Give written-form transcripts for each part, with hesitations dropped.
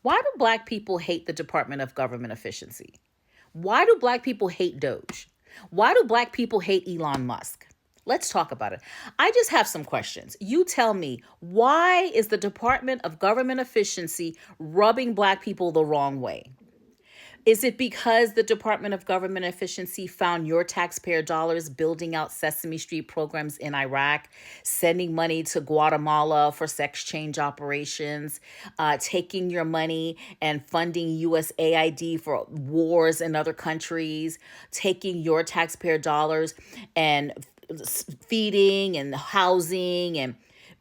Why do Black people hate the Department of Government Efficiency? Why do Black people hate DOGE? Why do Black people hate Elon Musk? Let's talk about it. I just have some questions. You tell me, why is the Department of Government Efficiency rubbing Black people the wrong way? Is it because the Department of Government Efficiency found your taxpayer dollars building out Sesame Street programs in Iraq, sending money to Guatemala for sex change operations, taking your money and funding USAID for wars in other countries, taking your taxpayer dollars and feeding and housing and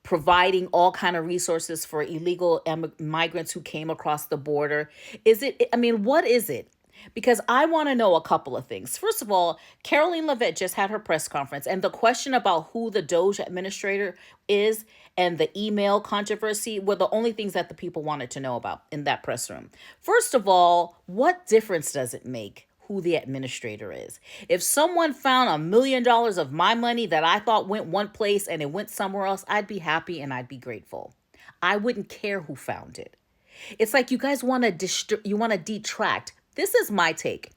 providing all kind of resources for illegal migrants who came across the border? What is it? Because I want to know a couple of things. First of all, Caroline Levitt just had her press conference, and the question about who the DOGE administrator is and the email controversy were the only things that the people wanted to know about in that press room. First of all, what difference does it make who the administrator is? If someone found $1 million of my money that I thought went one place and it went somewhere else, I'd be happy and I'd be grateful. I wouldn't care who found it. It's like you guys want to detract. This is my take.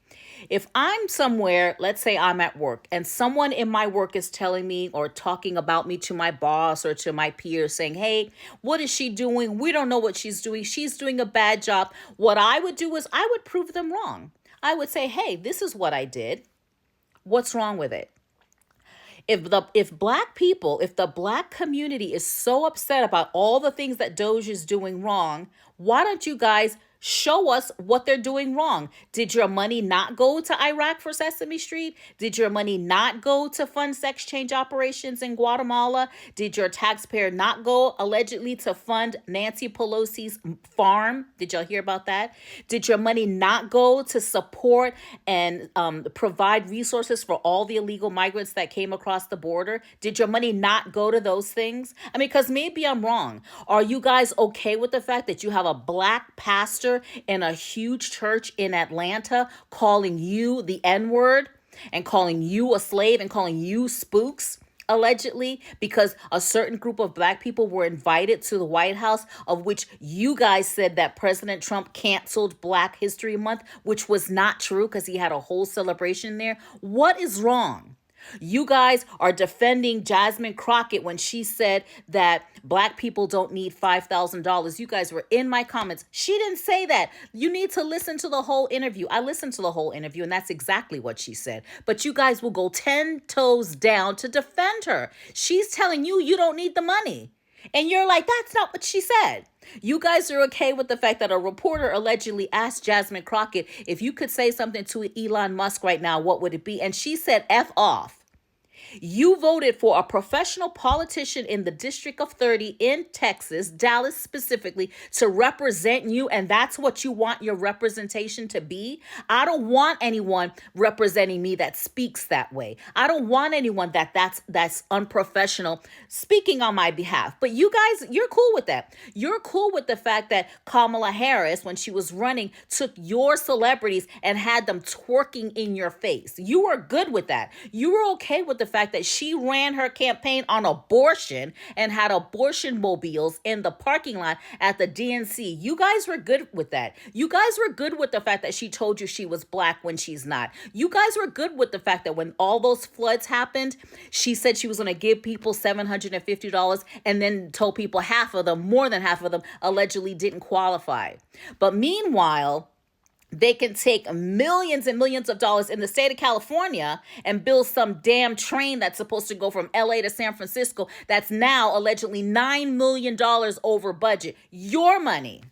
If I'm somewhere, let's say I'm at work, and someone in my work is telling me or talking about me to my boss or to my peers saying, hey, what is she doing? We don't know what she's doing. She's doing a bad job. What I would do is I would prove them wrong. I would say, hey, this is what I did. What's wrong with it? If the Black community is so upset about all the things that DOGE is doing wrong, why don't you guys show us what they're doing wrong? Did your money not go to Iraq for Sesame Street? Did your money not go to fund sex change operations in Guatemala? Did your taxpayer not go allegedly to fund Nancy Pelosi's farm? Did y'all hear about that? Did your money not go to support and provide resources for all the illegal migrants that came across the border? Did your money not go to those things? Because maybe I'm wrong. Are you guys okay with the fact that you have a Black pastor in a huge church in Atlanta calling you the N-word and calling you a slave and calling you spooks, allegedly, because a certain group of Black people were invited to the White House, of which you guys said that President Trump canceled Black History Month, which was not true because he had a whole celebration there? What is wrong? You guys are defending Jasmine Crockett when she said that Black people don't need $5,000. You guys were in my comments. She didn't say that. You need to listen to the whole interview. I listened to the whole interview, and that's exactly what she said. But you guys will go 10 toes down to defend her. She's telling you you don't need the money. And you're like, that's not what she said. You guys are okay with the fact that a reporter allegedly asked Jasmine Crockett, if you could say something to Elon Musk right now, what would it be? And she said, F off. You voted for a professional politician in the District of 30 in Texas, Dallas specifically, to represent you, and that's what you want your representation to be? I don't want anyone representing me that speaks that way. I don't want anyone that's unprofessional speaking on my behalf. But you guys, you're cool with that. You're cool with the fact that Kamala Harris, when she was running, took your celebrities and had them twerking in your face. You were good with that. You were okay with the fact that she ran her campaign on abortion and had abortion mobiles in the parking lot at the DNC. You guys were good with that. You guys were good with the fact that she told you she was Black when she's not. You guys were good with the fact that when all those floods happened, she said she was going to give people $750 and then told people more than half of them allegedly didn't qualify. But meanwhile, they can take millions and millions of dollars in the state of California and build some damn train that's supposed to go from LA to San Francisco that's now allegedly $9 million over budget. Your money.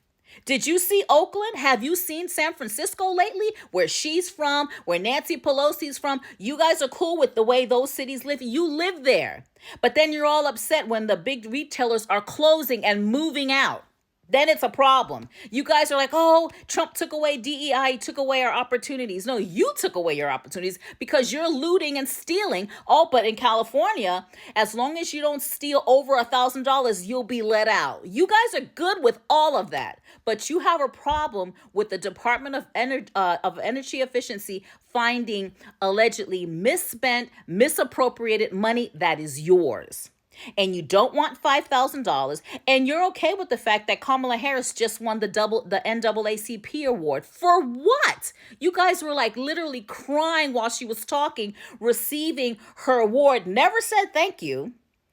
Did you see Oakland? Have you seen San Francisco lately? Where she's from, where Nancy Pelosi's from? You guys are cool with the way those cities live. You live there. But then you're all upset when the big retailers are closing and moving out. Then it's a problem. You guys are like, oh, Trump took away DEI, took away our opportunities. No, you took away your opportunities because you're looting and stealing. Oh, but in California, as long as you don't steal over $1,000, you'll be let out. You guys are good with all of that. But you have a problem with the Department of Energy Efficiency finding allegedly misspent, misappropriated money that is yours. and you don't want $5,000, and you're okay with the fact that Kamala Harris just won the NAACP award. For what? You guys were like literally crying while she was talking, receiving her award, never said thank you.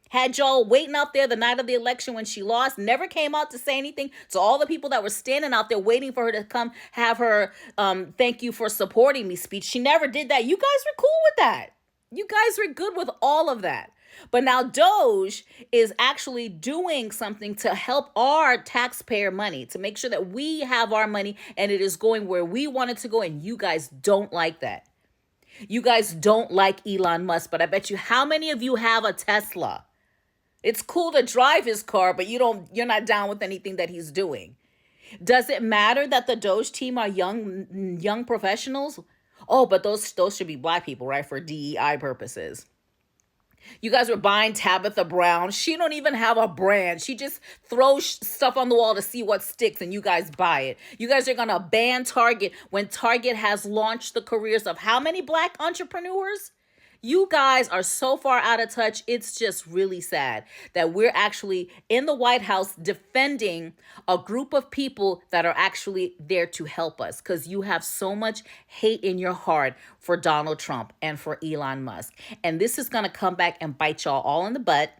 Had y'all waiting out there the night of the election when she lost, never came out to say anything to all the people that were standing out there waiting for her to come have her thank you for supporting me speech. She never did that. You guys were cool with that. You guys were good with all of that. But now DOGE is actually doing something to help our taxpayer money, to make sure that we have our money and it is going where we want it to go. And you guys don't like that. You guys don't like Elon Musk, but I bet you how many of you have a Tesla? It's cool to drive his car, but you're not down with anything that he's doing. Does it matter that the DOGE team are young professionals? Oh, but those should be black people, right? For DEI purposes. You guys were buying Tabitha Brown. She don't even have a brand. She just throws stuff on the wall to see what sticks, and you guys buy it. You guys are going to ban Target when Target has launched the careers of how many black entrepreneurs? You guys are so far out of touch. It's just really sad that we're actually in the White House defending a group of people that are actually there to help us, because you have so much hate in your heart for Donald Trump and for Elon Musk. And this is going to come back and bite y'all all in the butt,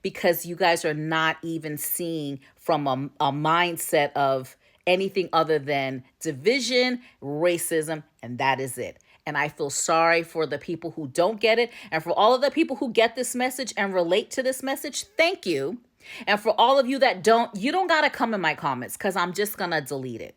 because you guys are not even seeing from a mindset of anything other than division, racism, and that is it. And I feel sorry for the people who don't get it. And for all of the people who get this message and relate to this message, thank you. And for all of you that don't, you don't got to come in my comments, because I'm just going to delete it.